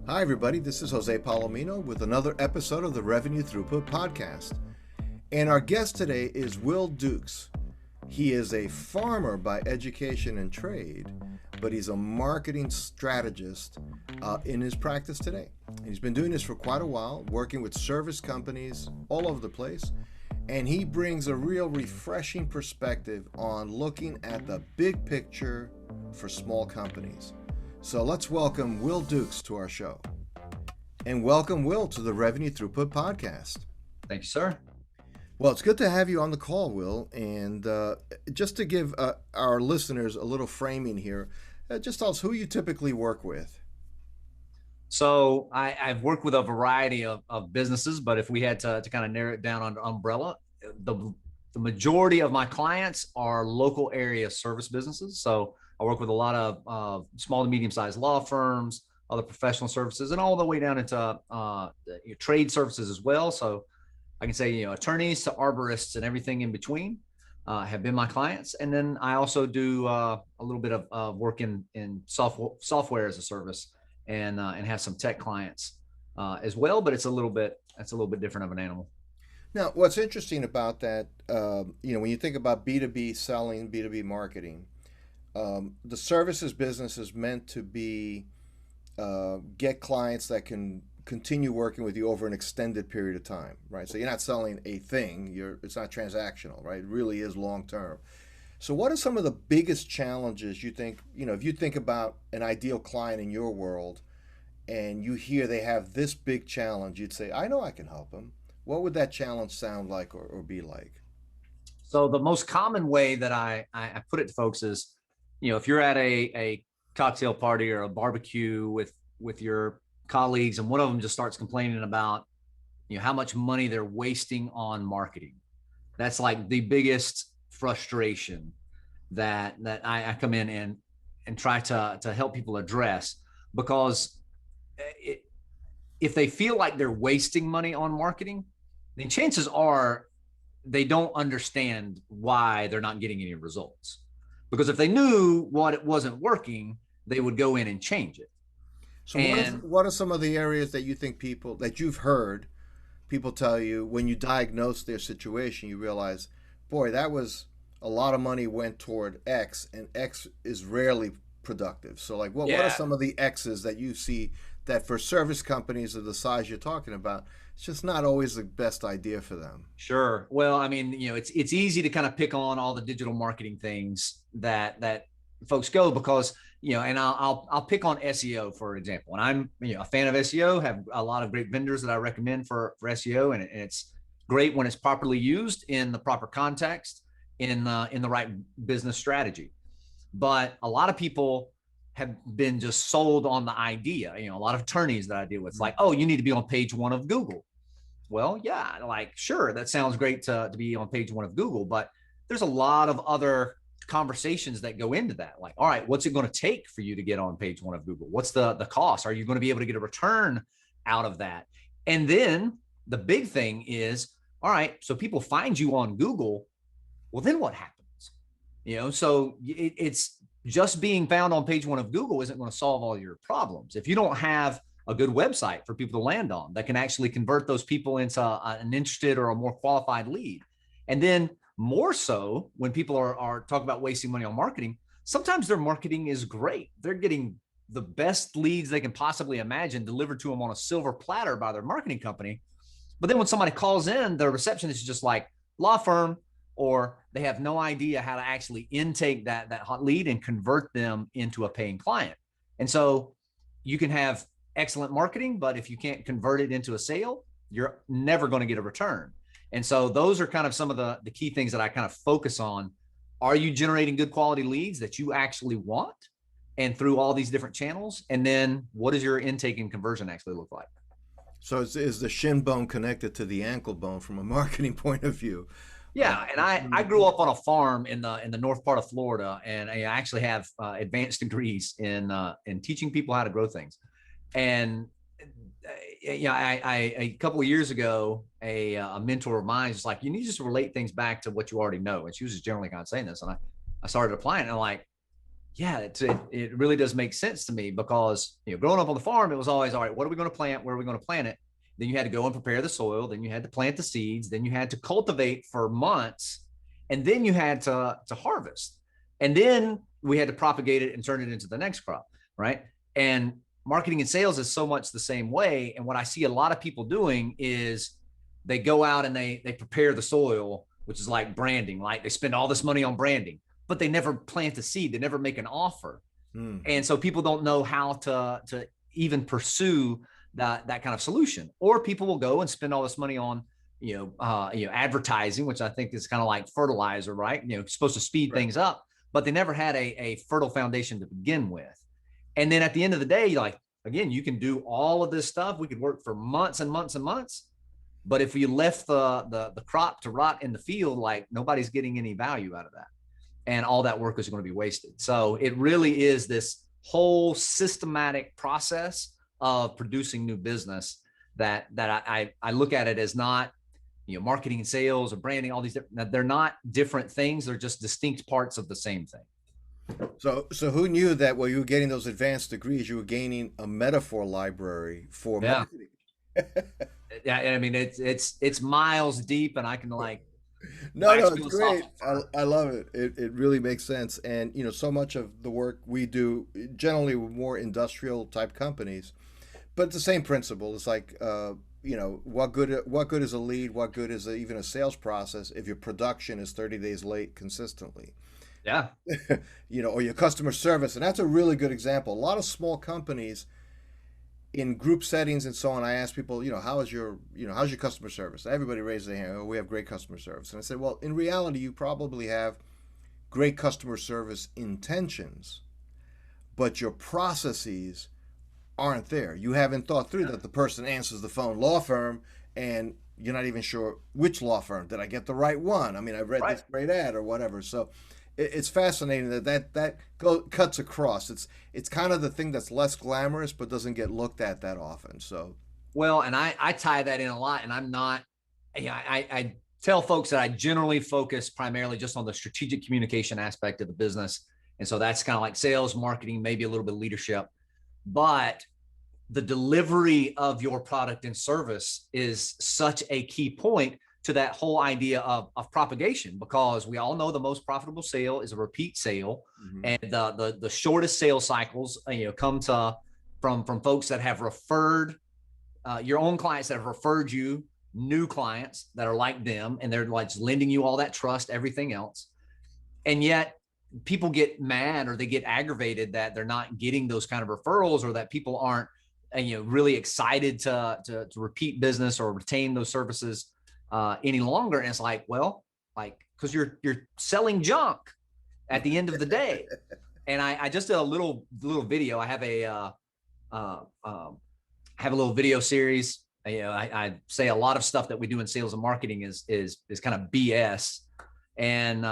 Hi, everybody. This is Jose Palomino with another episode of the Revenue Throughput Podcast. And our guest today is Will Dukes. He is a farmer by education and trade, but he's a marketing strategist in his practice today. And he's been doing this for quite a while, working with service companies all over the place. And he brings a real refreshing perspective on looking at the big picture for small companies. So let's welcome Will Dukes to our show. And welcome, Will, to the Revenue Throughput Podcast. Thank you, sir. Well, it's good to have you on the call, Will. And just to give our listeners a little framing here, just tell us who you typically work with. So I've worked with a variety of businesses, but if we had to kind of narrow it down under umbrella, the majority of my clients are local area service businesses. So I work with a lot of small to medium-sized law firms, other professional services, and all the way down into trade services as well. So I can say, attorneys to arborists and everything in between have been my clients. And then I also do a little bit of work in software as a service and have some tech clients as well. But it's a little bit different of an animal. Now, what's interesting about that, when you think about B2B selling, B2B marketing, the services business is meant to be get clients that can continue working with you over an extended period of time, right? So you're not selling a thing, it's not transactional, right? It really is long term. So what are some of the biggest challenges you think, if you think about an ideal client in your world and you hear they have this big challenge, you'd say, I know I can help them. What would that challenge sound like or be like? So the most common way that I put it to folks is, if you're at a cocktail party or a barbecue with your colleagues and one of them just starts complaining about, how much money they're wasting on marketing. That's like the biggest frustration that I come in and try to help people address, because if they feel like they're wasting money on marketing, then chances are they don't understand why they're not getting any results. Because if they knew what it wasn't working, they would go in and change it. So what are some of the areas that you think that you've heard people tell you when you diagnose their situation, you realize, boy, that was a lot of money went toward X, and X is rarely productive. So like what are some of the X's that you see that for service companies of the size you're talking about, it's just not always the best idea for them? Sure. Well, I mean, it's easy to kind of pick on all the digital marketing things that folks go, because and I'll pick on SEO, for example. And I'm a fan of SEO, have a lot of great vendors that I recommend for SEO, and it's great when it's properly used in the proper context, in the right business strategy. But a lot of people have been just sold on the idea. A lot of attorneys that I deal with, it's like, oh, you need to be on page one of Google. Well, yeah, like, sure, that sounds great to be on page one of Google, but there's a lot of other conversations that go into that. Like, all right, what's it going to take for you to get on page one of Google? What's the cost? Are you going to be able to get a return out of that? And then the big thing is, all right, so people find you on Google. Well, then what happens? So it's just being found on page one of Google isn't going to solve all your problems. If you don't have a good website for people to land on that can actually convert those people into an interested or a more qualified lead. And then more so when people are talking about wasting money on marketing, sometimes their marketing is great. They're getting the best leads they can possibly imagine delivered to them on a silver platter by their marketing company. But then when somebody calls in, the receptionist is just like, law firm, or they have no idea how to actually intake that hot lead and convert them into a paying client. And so you can have excellent marketing, but if you can't convert it into a sale, you're never going to get a return. And so those are kind of some of the key things that I kind of focus on. Are you generating good quality leads that you actually want, and through all these different channels? And then what does your intake and conversion actually look like? So is the shin bone connected to the ankle bone from a marketing point of view? Yeah, and I grew up on a farm in the north part of Florida, and I actually have advanced degrees in teaching people how to grow things. And a couple of years ago, a mentor of mine was like, you need to just relate things back to what you already know. And she was just generally kind of saying this, and I started applying, and I'm like, yeah, it really does make sense to me because, growing up on the farm, it was always, all right, what are we going to plant? Where are we going to plant it? Then you had to go and prepare the soil. Then you had to plant the seeds. Then you had to cultivate for months. And then you had to harvest. And then we had to propagate it and turn it into the next crop. Right. And marketing and sales is so much the same way. And what I see a lot of people doing is they go out and they prepare the soil, which is like branding. Like they spend all this money on branding, but they never plant a seed. They never make an offer. And so people don't know how to even pursue that kind of solution. Or people will go and spend all this money on advertising, which I think is kind of like fertilizer, right? Supposed to speed things up, but they never had a fertile foundation to begin with. And then at the end of the day, like, again, you can do all of this stuff. We could work for months and months and months, but if you left the crop to rot in the field, like, nobody's getting any value out of that, and all that work is going to be wasted. So it really is this whole systematic process of producing new business that I look at it as not, marketing and sales or branding, all these different, they're not different things. They're just distinct parts of the same thing. So who knew that while you were getting those advanced degrees, you were gaining a metaphor library for marketing? Yeah, I mean, it's miles deep, and I can like. No, it's great. I love it. It really makes sense. And, so much of the work we do, generally with more industrial type companies, but it's the same principle. It's like, what good is a lead? What good is even a sales process if your production is 30 days late consistently? Yeah. Or your customer service. And that's a really good example. A lot of small companies in group settings and so on, I ask people, how's your customer service? Everybody raises their hand. Oh, we have great customer service. And I said, well, in reality, you probably have great customer service intentions, but your processes aren't there. You haven't thought through that the person answers the phone, law firm, and you're not even sure which law firm. Did I get the right one? I mean, I read this great ad or whatever. So it's fascinating that cuts across. It's kind of the thing that's less glamorous, but doesn't get looked at that often. So, well, and I tie that in a lot, and I'm not, I tell folks that I generally focus primarily just on the strategic communication aspect of the business. And so that's kind of like sales, marketing, maybe a little bit of leadership, but the delivery of your product and service is such a key point to that whole idea of propagation, because we all know the most profitable sale is a repeat sale. And the shortest sales cycles, come from folks that have referred your own clients, that have referred you new clients that are like them, and they're like lending you all that trust, everything else. And yet people get mad or they get aggravated that they're not getting those kind of referrals, or that people aren't really excited to repeat business or retain those services any longer. And it's like, well, like, because you're selling junk at the end of the day. And I just did a little video. I have a little video series. I say a lot of stuff that we do in sales and marketing is kind of BS. And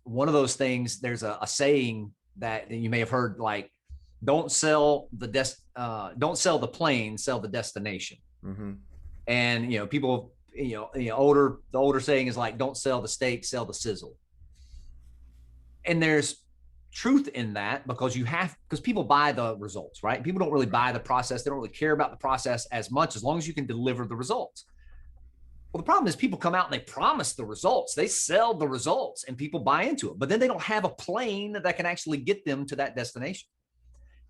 one of those things, there's a saying that you may have heard, like, don't sell the plane, sell the destination. And people, the older saying is like, don't sell the steak, sell the sizzle. And there's truth in that, because people buy the results, right? People don't really buy the process. They don't really care about the process as much, as long as you can deliver the results. Well, the problem is people come out and they promise the results. They sell the results and people buy into it, but then they don't have a plane that can actually get them to that destination.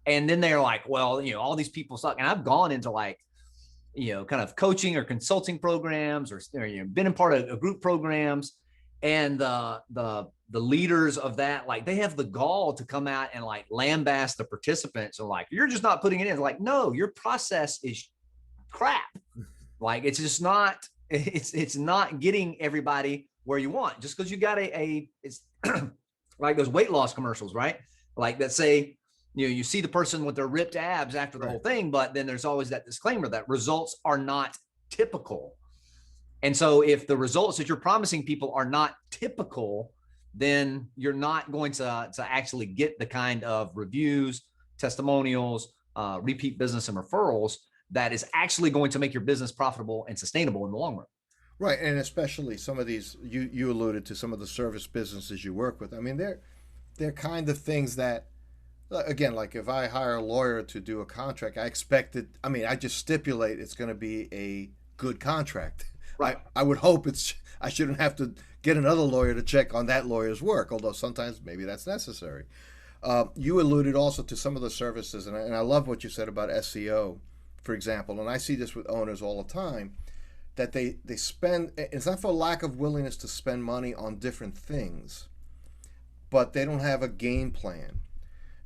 And then they're like, well, all these people suck. And I've gone into like, kind of coaching or consulting programs, or been in part of group programs, and the leaders of that, like, they have the gall to come out and like lambaste the participants, and like, you're just not putting it in. Like, no, your process is crap. Like, it's just not. It's not getting everybody where you want. Just because you got it's like those weight loss commercials, right? Like that say, you see the person with their ripped abs after the whole thing, but then there's always that disclaimer that results are not typical. And so if the results that you're promising people are not typical, then you're not going to actually get the kind of reviews, testimonials, repeat business, and referrals that is actually going to make your business profitable and sustainable in the long run. Right. And especially some of these, you alluded to some of the service businesses you work with. I mean, they're kind of things that again, like if I hire a lawyer to do a contract, I expect it. I mean, I just stipulate it's going to be a good contract. Right. I would hope it's. I shouldn't have to get another lawyer to check on that lawyer's work, although sometimes maybe that's necessary. You alluded also to some of the services, and I love what you said about SEO, for example. And I see this with owners all the time, that they spend. It's not for lack of willingness to spend money on different things, but they don't have a game plan.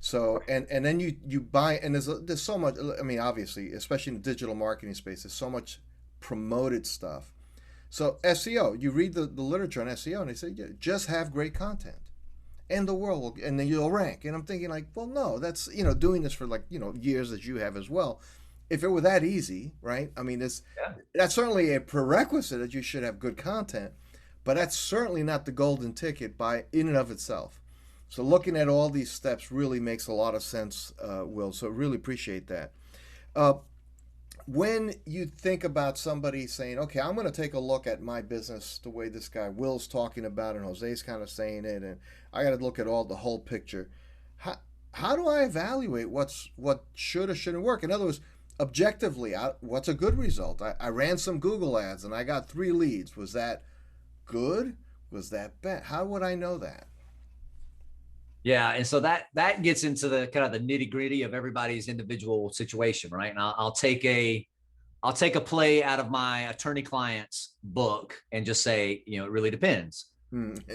So and then you buy, and there's so much. I mean, obviously, especially in the digital marketing space, there's so much promoted stuff. So SEO, you read the literature on SEO, and they say, yeah, just have great content, and the world will, and then you'll rank. And I'm thinking like, well, no, that's doing this for like years as you have as well. If it were that easy, right? I mean, that's certainly a prerequisite that you should have good content, but that's certainly not the golden ticket by in and of itself. So looking at all these steps really makes a lot of sense, Will. So really appreciate that. Uh, when you think about somebody saying, okay, I'm going to take a look at my business the way this guy Will's talking about and Jose's kind of saying it, and I got to look at all the whole picture. How do I evaluate what should or shouldn't work? In other words, objectively, what's a good result? I ran some Google ads and I got 3 leads. Was that good? Was that bad? How would I know that? Yeah, and so that gets into the kind of the nitty gritty of everybody's individual situation, right? And I'll take a play out of my attorney client's book and just say, it really depends.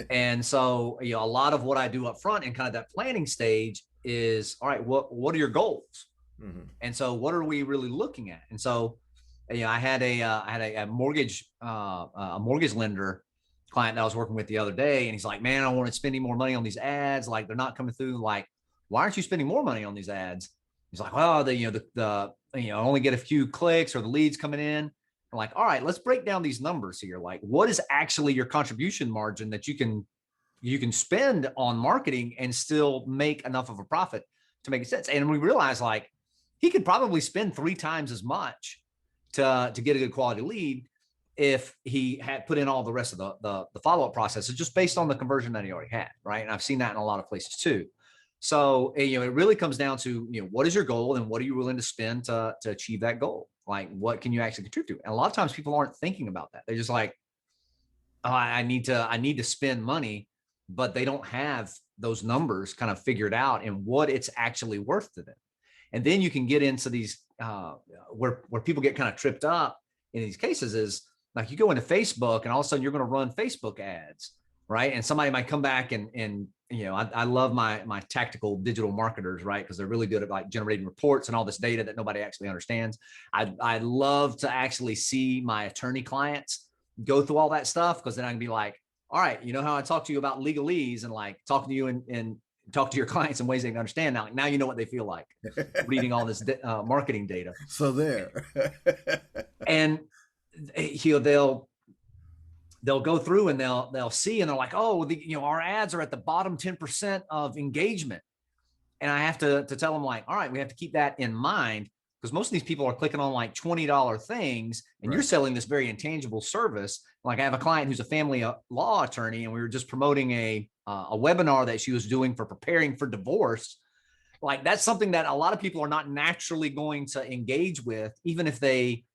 And so, a lot of what I do up front in kind of that planning stage is, all right, what are your goals? Mm-hmm. And so what are we really looking at? And so, I had a mortgage lender client that I was working with the other day, and he's like, man, I want to spend more money on these ads. Like, they're not coming through. Like, why aren't you spending more money on these ads? He's like, well, I only get a few clicks or the leads coming in. I'm like, all right, let's break down these numbers here. Like, what is actually your contribution margin that you can spend on marketing and still make enough of a profit to make sense? And we realized like he could probably spend 3 times as much to get a good quality lead if he had put in all the rest of the follow-up process. It's just based on the conversion that he already had, right? And I've seen that in a lot of places too. So, it really comes down to, what is your goal and what are you willing to spend to achieve that goal? Like, what can you actually contribute to? And a lot of times people aren't thinking about that. They're just like, oh, I need to spend money, but they don't have those numbers kind of figured out and what it's actually worth to them. And then you can get into these where people get kind of tripped up in these cases is like you go into Facebook and all of a sudden you're going to run Facebook ads, right? And somebody might come back and I love my tactical digital marketers, right? Because they're really good at like generating reports and all this data that nobody actually understands. I love to actually see my attorney clients go through all that stuff, because then I can be like, all right, you know how I talk to you about legalese and like talking to you and talk to your clients in ways they can understand. Now you know what they feel like reading all this marketing data. So there. And they'll go through and they'll see and they're like, oh, our ads are at the bottom 10% of engagement. And I have to tell them like, all right, we have to keep that in mind, because most of these people are clicking on like $20 things and right. You're selling this very intangible service. Like I have a client who's a family law attorney, and we were just promoting a webinar that she was doing for preparing for divorce. Like that's something that a lot of people are not naturally going to engage with, even if they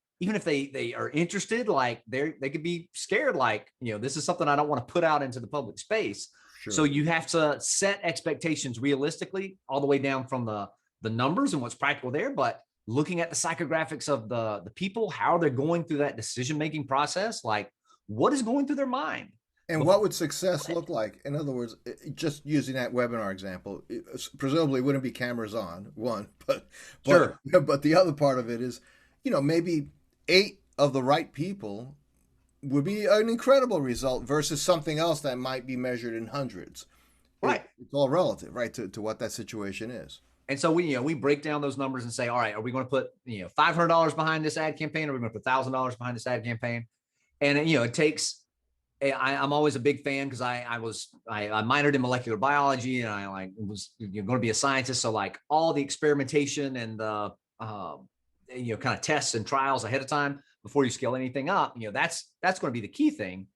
are interested. Like they could be scared, like, this is something I don't want to put out into the public space. Sure. So you have to set expectations realistically all the way down from the numbers and what's practical there, but looking at the psychographics of the people, how they're going through that decision-making process, like what is going through their mind. And what would success look like? In other words, just using that webinar example, presumably wouldn't be cameras on, one, but sure. But the other part of it is, maybe 8 of the right people would be an incredible result versus something else that might be measured in hundreds. Right. It's all relative, right, to what that situation is. And so we break down those numbers and say, all right, are we going to put, $500 behind this ad campaign? Or are we going to put $1,000 behind this ad campaign? And, it takes, I'm always a big fan because I minored in molecular biology, and I was going to be a scientist. So like all the experimentation and the, kind of tests and trials ahead of time before you scale anything up, that's going to be the key thing.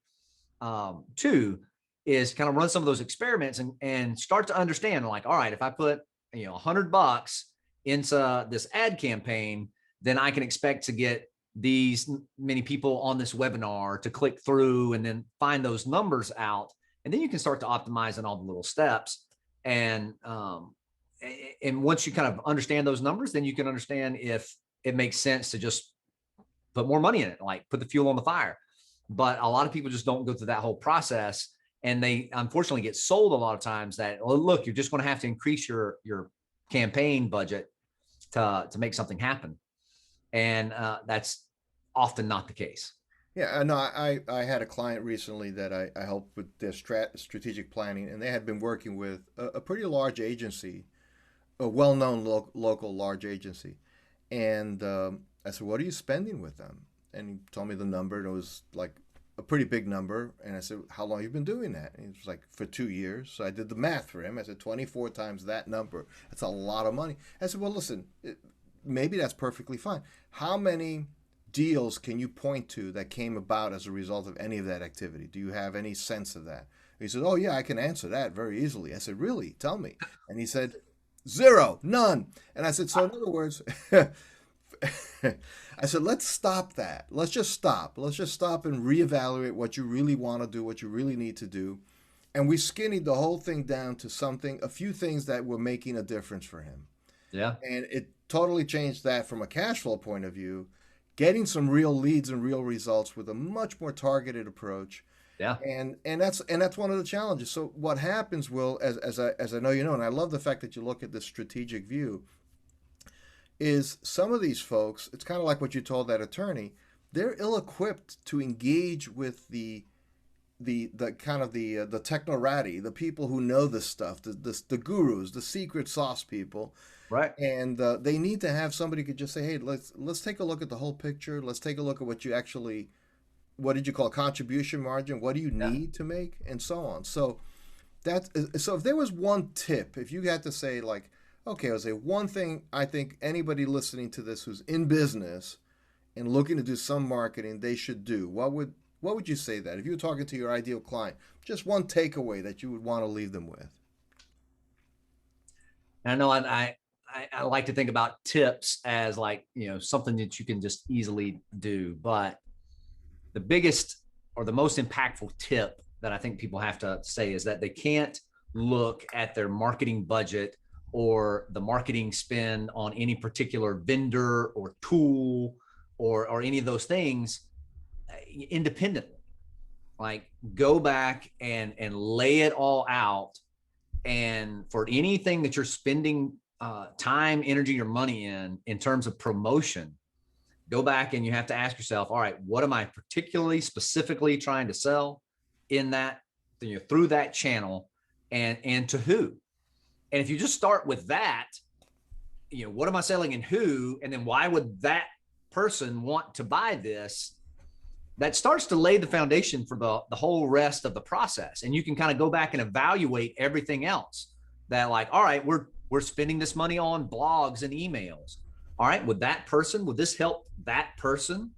2 is kind of run some of those experiments and start to understand like, all right, if I put $100 into this ad campaign, then I can expect to get these many people on this webinar to click through and then find those numbers out. And then you can start to optimize in all the little steps. And once you kind of understand those numbers, then you can understand if it makes sense to just put more money in it, like put the fuel on the fire. But a lot of people just don't go through that whole process. And they unfortunately get sold a lot of times that, oh, look, you're just going to have to increase your campaign budget to make something happen. And that's often not the case. Yeah, no, I had a client recently that I helped with their strategic planning, and they had been working with a pretty large agency, a well-known local large agency. And I said, "What are you spending with them?" And he told me the number, and it was like a pretty big number. And I said, "How long have you been doing that?" And he was like, "For 2 years." So I did the math for him. I said, 24 times that number. That's a lot of money. I said, "Well, listen, maybe that's perfectly fine. How many deals can you point to that came about as a result of any of that activity? Do you have any sense of that?" He said, "Oh, yeah, I can answer that very easily." I said, "Really? Tell me." And he said, "Zero, none." And I said, "So in other words," I said, "Let's stop that. Let's just stop. Let's just stop and reevaluate what you really want to do, what you really need to do." And we skinnied the whole thing down to a few things that were making a difference for him. Yeah. And it totally changed that from a cash flow point of view, getting some real leads and real results with a much more targeted approach. Yeah. And that's one of the challenges. So what happens, Will, as I know you know, and I love the fact that you look at this strategic view, is some of these folks, it's kind of like what you told that attorney, they're ill-equipped to engage with the kind of the techno-ratty, the people who know this stuff, the gurus, the secret sauce people. Right. And they need to have somebody who could just say, "Hey, let's take a look at the whole picture. Let's take a look at what you actually, what did you call contribution margin? What do you Yeah. need to make, and so on." So so if there was one tip, if you had to say like, okay, I'll say one thing I think anybody listening to this who's in business and looking to do some marketing they should do, what would you say that if you were talking to your ideal client, just one takeaway that you would want to leave them with? And I know I like to think about tips as like, something that you can just easily do. But the biggest or the most impactful tip that I think people have to say is that they can't look at their marketing budget or the marketing spend on any particular vendor or tool or any of those things independently. Like, go back and lay it all out. And for anything that you're spending time, energy, or money in terms of promotion, go back and you have to ask yourself, all right, what am I particularly specifically trying to sell in that, through that channel, and to who? And if you just start with that, what am I selling and who, and then why would that person want to buy this? That starts to lay the foundation for the whole rest of the process. And you can kind of go back and evaluate everything else that, like, all right, we're spending this money on blogs and emails. All right, would this help that person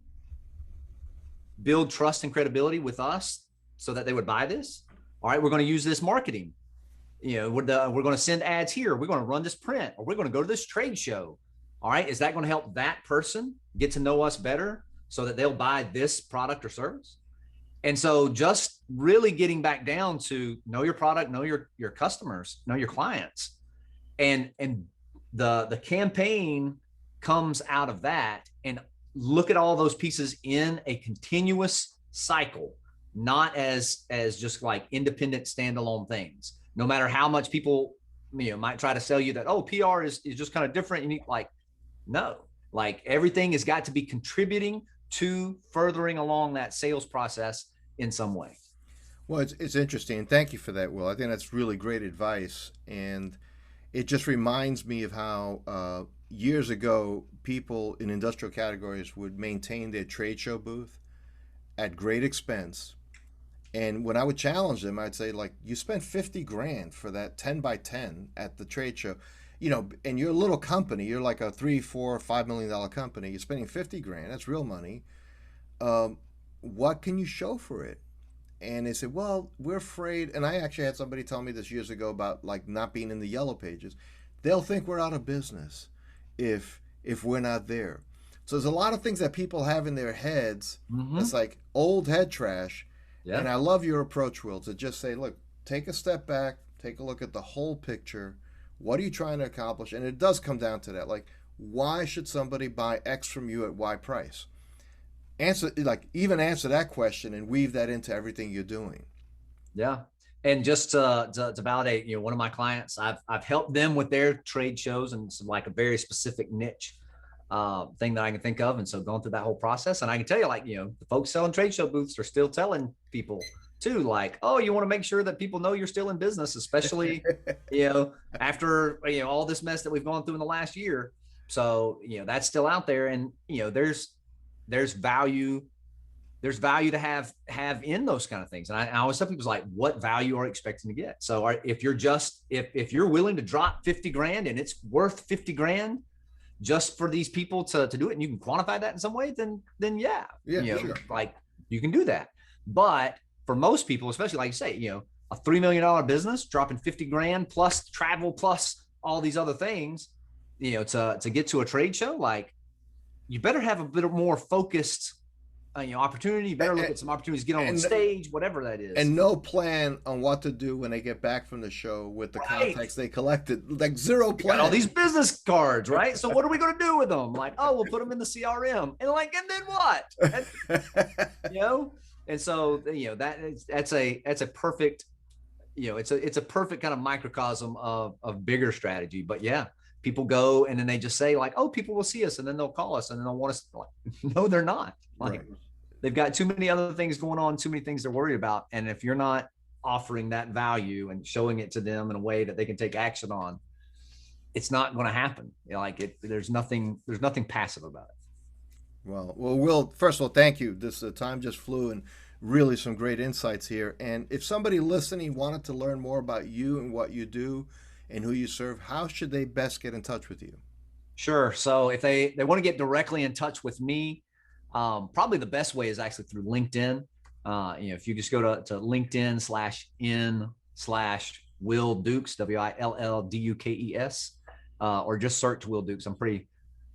build trust and credibility with us so that they would buy this? All right, we're going to use this marketing. We're going to send ads here. We're going to run this print, or we're going to go to this trade show. All right, is that going to help that person get to know us better so that they'll buy this product or service? And so just really getting back down to know your product, know your customers, know your clients. And the campaign comes out of that. And look at all those pieces in a continuous cycle, not as just like independent standalone things. No matter how much people might try to sell you that, oh, PR is just kind of different. You need, like, no, like, everything has got to be contributing to furthering along that sales process in some way. Well, it's interesting. Thank you for that, Will. I think that's really great advice. And it just reminds me of how years ago, people in industrial categories would maintain their trade show booth at great expense. And when I would challenge them, I'd say, like, you spent 50 grand for that 10 by 10 at the trade show, and you're a little company, you're like a $3, $4, $5 million company, you're spending 50 grand, that's real money. What can you show for it? And they said, well, we're afraid. And I actually had somebody tell me this years ago about, like, not being in the yellow pages. they'll think we're out of business if we're not there. So there's a lot of things that people have in their heads that's like old head trash. Yeah. And I love your approach, Will, to just say, look, take a step back, take a look at the whole picture. What are you trying to accomplish? And it does come down to that. Like, why should somebody buy X from you at Y price? Even answer that question and weave that into everything you're doing. Yeah. And just to validate, you know, one of my clients, I've helped them with their trade shows, and some like a very specific niche thing that I can think of. And so going through that whole process, and I can tell you, like, you know, the folks selling trade show booths are still telling people too, like, oh, you want to make sure that people know you're still in business, especially, you know, after, you know, all this mess that we've gone through in the last year. So, you know, that's still out there. And, you know, there's value to have in those kind of things. And I always tell people, like, what value are you expecting to get? So if you're willing to drop 50 grand and it's worth 50 grand just for these people to do it, and you can quantify that in some way, then yeah, you know, sure. Like, you can do that. But for most people, especially like you say, you know, a $3 million business dropping 50 grand plus travel, plus all these other things, you know, to get to a trade show, like, you better have a bit more focused you know, opportunity. You better look at some opportunities, get on stage, whatever that is. And no plan on what to do when they get back from the show with the contacts they collected. Like, zero plan. All these business cards, right? So what are we going to do with them? Like, oh, we'll put them in the CRM. And like, and then what? And, you know? And so, you know, that's a perfect, you know, it's a perfect kind of microcosm of bigger strategy. But yeah, people go and then they just say, like, oh, people will see us, and then they'll call us and then they'll want us. Like, no, they're not. Like, right. They've got too many other things going on, too many things they're worried about. And if you're not offering that value and showing it to them in a way that they can take action on, it's not going to happen. You know, like, there's nothing passive about it. Well, Will, first of all, thank you. This time just flew, and really some great insights here. And if somebody listening wanted to learn more about you and what you do and who you serve, how should they best get in touch with you? Sure. So if they want to get directly in touch with me, probably the best way is actually through LinkedIn. You know, if you just go to LinkedIn/Will Dukes, WILLDUKES, or just search Will Dukes.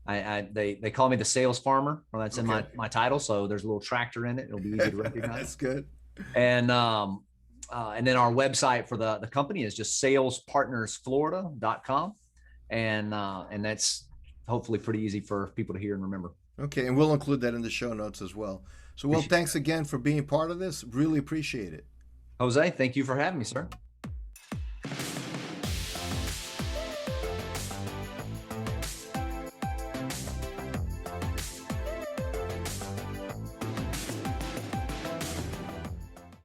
They call me the sales farmer, or that's in my title. So there's a little tractor in it. It'll be easy to recognize. That's good. And then our website for the company is just salespartnersflorida.com. And that's hopefully pretty easy for people to hear and remember. Okay, and we'll include that in the show notes as well. So, Will, thanks again for being part of this. Really appreciate it. Jose, thank you for having me, sir.